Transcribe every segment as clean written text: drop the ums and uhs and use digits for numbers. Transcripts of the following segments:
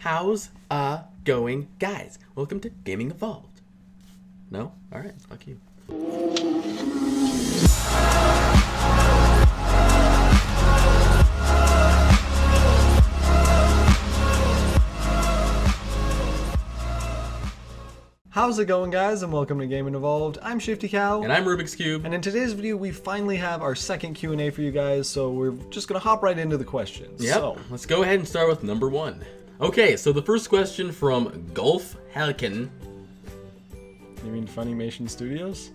How's going, guys? Welcome to Gaming Evolved. No? Alright, fuck you. How's it going, guys, and welcome to Gaming Evolved. I'm Shifty Cow. And I'm Rubik's Cube. And in today's video, we finally have our second Q&A for you guys, so we're just going to hop right into the questions. Yep, So, let's go ahead and start with number one. Okay, so the first question from Gulf Helican. you mean Funimation Studios?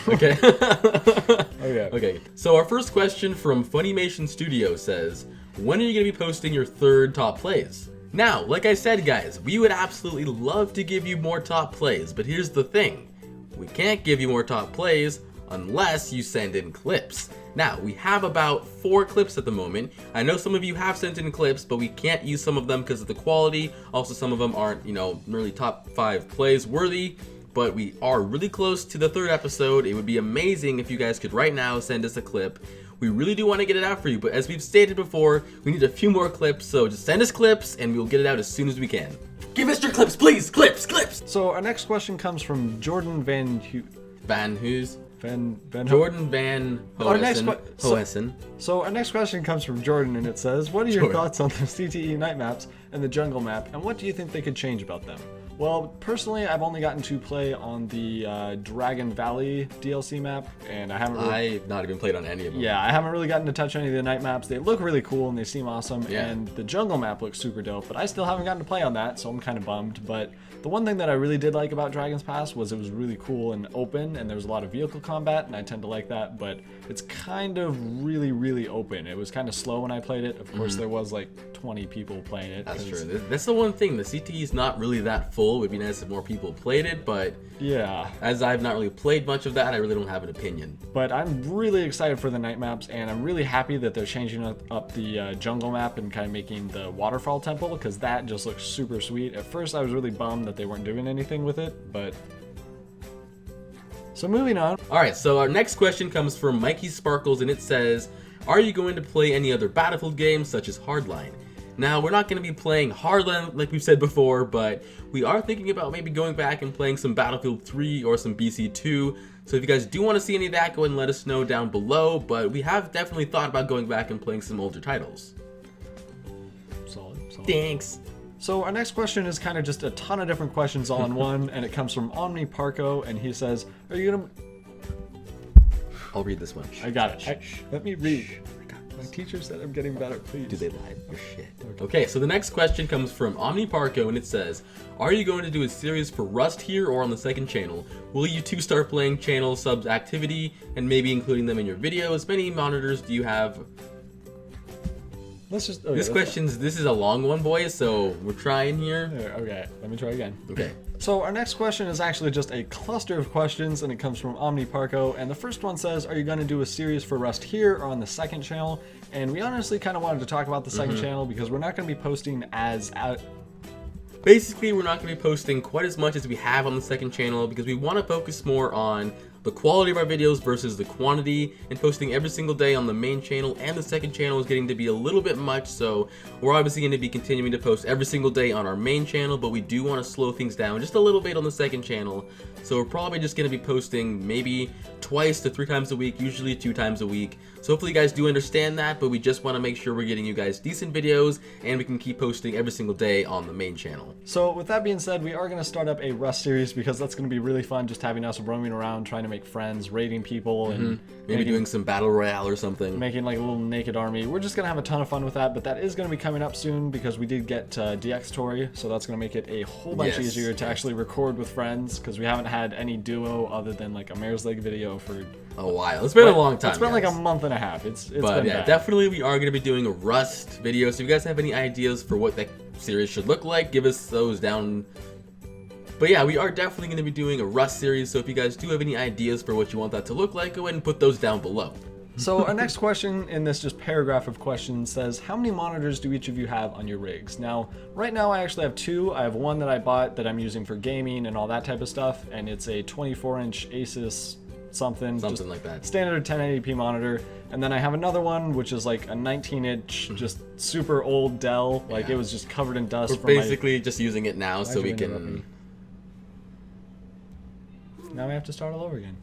Okay. Okay. Okay, so our first question from Funimation Studio says, when are you going to be posting your third top plays? Now, like I said, guys, we would absolutely love to give you more top plays, but here's the thing. We can't give you more top plays unless you send in clips. Now, we have about 4 clips at the moment. I know some of you have sent in clips, but we can't use some of them because of the quality. Also, some of them aren't, really top 5 plays worthy, but we are really close to the 3rd episode. It would be amazing if you guys could right now send us a clip. We really do want to get it out for you, but as we've stated before, we need a few more clips, so just send us clips and we'll get it out as soon as we can. Give us your clips, please! Clips! So our next question comes from Jordan Van Jordan Van Hoessen. So our next question comes from Jordan, and it says, what are your thoughts on the CTE night maps and the jungle map, and what do you think they could change about them? Well, personally, I've only gotten to play on the Dragon Valley DLC map, and I haven't really... I've not even played on any of them. Yeah, I haven't really gotten to touch any of the night maps. They look really cool, and they seem awesome, Yeah. and the jungle map looks super dope, but I still haven't gotten to play on that, so I'm kind of bummed. But the one thing that I really did like about Dragon's Pass was it was really cool and open, and there was a lot of vehicle combat, and I tend to like that, but it's kind of really open. It was kind of slow when I played it. Of course, there was like 20 people playing it. That's true. That's the one thing. The CTE is not really that full. It would be nice if more people played it, but yeah, as I've not really played much of that, I really don't have an opinion. But I'm really excited for the night maps, and I'm really happy that they're changing up the jungle map and kind of making the waterfall temple, because that just looks super sweet. At first, I was really bummed that they weren't doing anything with it, but... So moving on. Alright, so our next question comes from Mikey Sparkles, and it says, are you going to play any other Battlefield games such as Hardline? Now, we're not going to be playing Hardline like we've said before, but we are thinking about maybe going back and playing some Battlefield 3 or some BC2. So if you guys do want to see any of that, go ahead and let us know down below, but we have definitely thought about going back and playing some older titles. Solid. Thanks. So our next question is kind of just a ton of different questions all in one, and it comes from Omni Parco, and he says, are you going to... I'll read this one. I got it. Let me read. My teacher said I'm getting better, please. Do they lie? Oh shit. Okay, so the next question comes from Omni Parco, and it says, are you going to do a series for Rust here or on the second channel? Will you two start playing channel subs activity and maybe including them in your videos? Many monitors do you have? This is a long one, boys, so we're trying here. Okay, let me try again. Okay. So our next question is actually just a cluster of questions, and it comes from Omni Parco, and the first one says, are you going to do a series for Rust here or on the second channel? And we honestly kind of wanted to talk about the second channel because we're not going to be posting Basically, we're not going to be posting quite as much as we have on the second channel because we want to focus more on the quality of our videos versus the quantity, and posting every single day on the main channel and the second channel is getting to be a little bit much, so we're obviously going to be continuing to post every single day on our main channel, but we do want to slow things down just a little bit on the second channel, so we're probably just going to be posting maybe 2 to 3 times a week, usually 2 times a week. So hopefully you guys do understand that, but we just want to make sure we're getting you guys decent videos and we can keep posting every single day on the main channel. So with that being said, we are going to start up a Rust series because that's going to be really fun, just having us roaming around trying to make friends, raiding people, and maybe doing some battle royale or something. Making like a little naked army. We're just going to have a ton of fun with that, but that is going to be coming up soon because we did get DX Tori, so that's going to make it a whole bunch easier to actually record with friends because we haven't had any duo other than like a Mare's Leg video for a while. It's been a long time. It's been guys. like a month and a half. It's but been yeah, bad. Definitely we are going to be doing a Rust video, so if you guys have any ideas for what that series should look like, give us those down. But yeah, we are definitely going to be doing a Rust series, so if you guys do have any ideas for what you want that to look like, go ahead and put those down below. So our next question in this just paragraph of questions says, how many monitors do each of you have on your rigs? Now, right now I actually have 2. I have one that I bought that I'm using for gaming and all that type of stuff, and it's a 24-inch Asus something. Something just like that. Standard 1080p monitor. And then I have another one, which is like a 19-inch, just super old Dell. Like, Yeah. it was just covered in dust. We're from basically just using it now so Why'd we you interrupt can... me? Now we have to start all over again.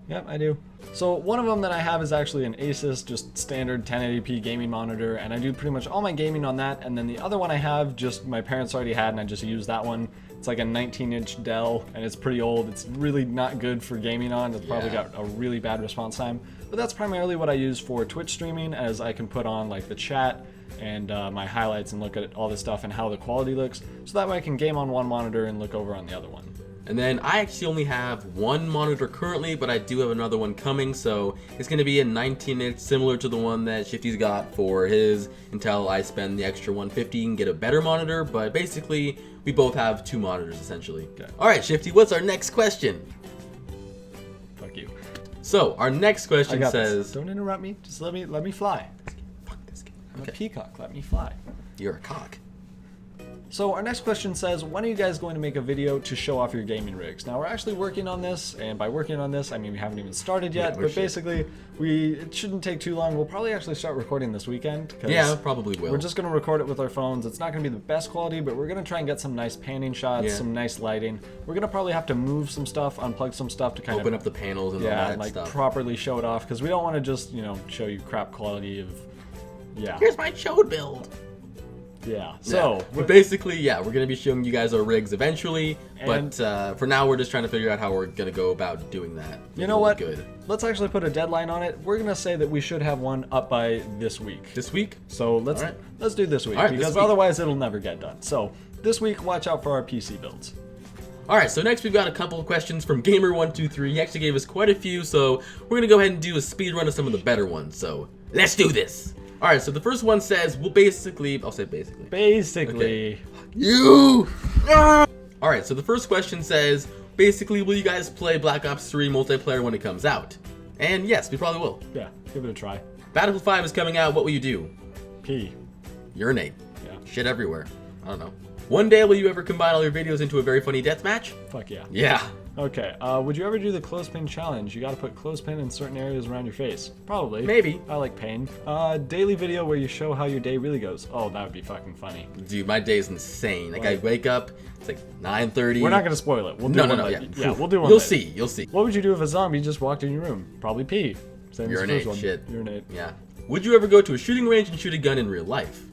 Yep, I do. So one of them that I have is actually an Asus, just standard 1080p gaming monitor, and I do pretty much all my gaming on that. And then the other one I have, just my parents already had, and I just used that one. It's like a 19-inch Dell, and it's pretty old. It's really not good for gaming on. It's probably Yeah. got a really bad response time. But that's primarily what I use for Twitch streaming, as I can put on like the chat and my highlights and look at all this stuff and how the quality looks. So that way I can game on one monitor and look over on the other one. And then I actually only have one monitor currently, but I do have another one coming, so it's going to be a 19-inch, similar to the one that Shifty's got for his, until I spend the extra $150 and get a better monitor. But basically, we both have two monitors, essentially. Okay. All right, Shifty, what's our next question? Fuck you. So, our next I question got says... this. Don't interrupt me. Just let me fly. Fuck this game. I'm Okay, a peacock. Let me fly. you're a cock. So our next question says, when are you guys going to make a video to show off your gaming rigs? Now we're actually working on this, and by working on this, I mean we haven't even started yet, Yeah, but basically it shouldn't take too long. We'll probably actually start recording this weekend. 'Cause Yeah, probably will. we're just going to record it with our phones. It's not going to be the best quality, but we're going to try and get some nice panning shots, Yeah. some nice lighting. We're going to probably have to move some stuff, unplug some stuff to kind Open of up the panels and all yeah, that like stuff. properly show it off, because we don't want to just, show you crap quality of, yeah. Here's my chode build. Yeah. So, but basically, yeah, we're gonna be showing you guys our rigs eventually. And- But for now, we're just trying to figure out how we're gonna go about doing that. you know what? Good. Let's actually put a deadline on it. We're going to say that we should have one up by this week. This week? So let's All right. let's do this week, All right, this because week. otherwise it'll never get done. So this week, watch out for our PC builds. All right. So next, we've got a couple of questions from Gamer123. He actually gave us quite a few, so we're gonna go ahead and do a speed run of some of the better ones. So let's do this. All right. So the first one says, we'll basically, I'll say basically. Basically, You. All right. So the first question says, basically, will you guys play Black Ops 3 multiplayer when it comes out? And yes, we probably will. yeah, give it a try. Battlefield 5 is coming out. What will you do? P. Urinate. Yeah. Shit everywhere. I don't know. One day, will you ever combine all your videos into a very funny deathmatch? Fuck yeah. Yeah. Okay. Would you ever do the clothespin challenge? You got to put clothespin in certain areas around your face. Probably. Maybe. I like pain. Daily video where you show how your day really goes. Oh, that would be fucking funny. Dude, my day is insane. Like, I Like- wake up, it's like 9:30. We're not gonna spoil it. We'll do No, one no, no. later. Yeah, we'll do one. You'll later. see. You'll see. What would you do if a zombie just walked in your room? Probably pee. Same as the Urinate. first one. Shit. Urinate. Yeah. Would you ever go to a shooting range and shoot a gun in real life?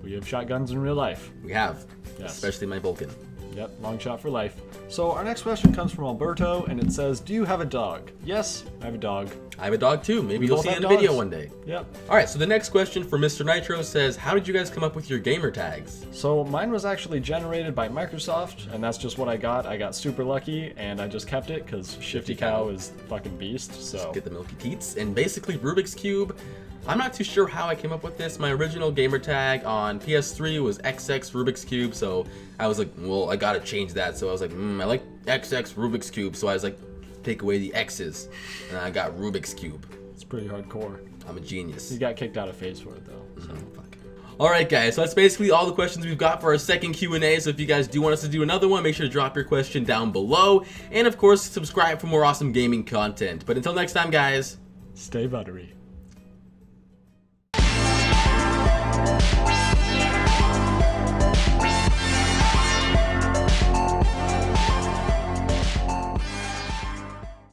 We have shotguns in real life. We have. Yes. Especially my Vulcan. Yep, long shot for life. So our next question comes from Alberto, and it says, do you have a dog? Yes, I have a dog. I have a dog too. Maybe We you'll both see it have in a video dogs. one day. Yep. All right. So the next question from Mr. Nitro says, how did you guys come up with your gamer tags? So mine was actually generated by Microsoft, and that's just what I got. I got super lucky, and I just kept it because Shifty Cow is fucking beast. So Get the milky teats. And basically Rubik's Cube, I'm not too sure how I came up with this. My original gamer tag on PS3 was XX Rubik's Cube, so I was like, well, I gotta change that. So I was like, I like XX Rubik's Cube, so I was like, take away the X's, and I got Rubik's Cube. it's pretty hardcore. I'm a genius. You got kicked out of FaZe for it though. So. Fuck. All right, guys, so that's basically all the questions we've got for our second Q&A. So if you guys do want us to do another one, make sure to drop your question down below. And of course, subscribe for more awesome gaming content. But until next time, guys, Stay buttery.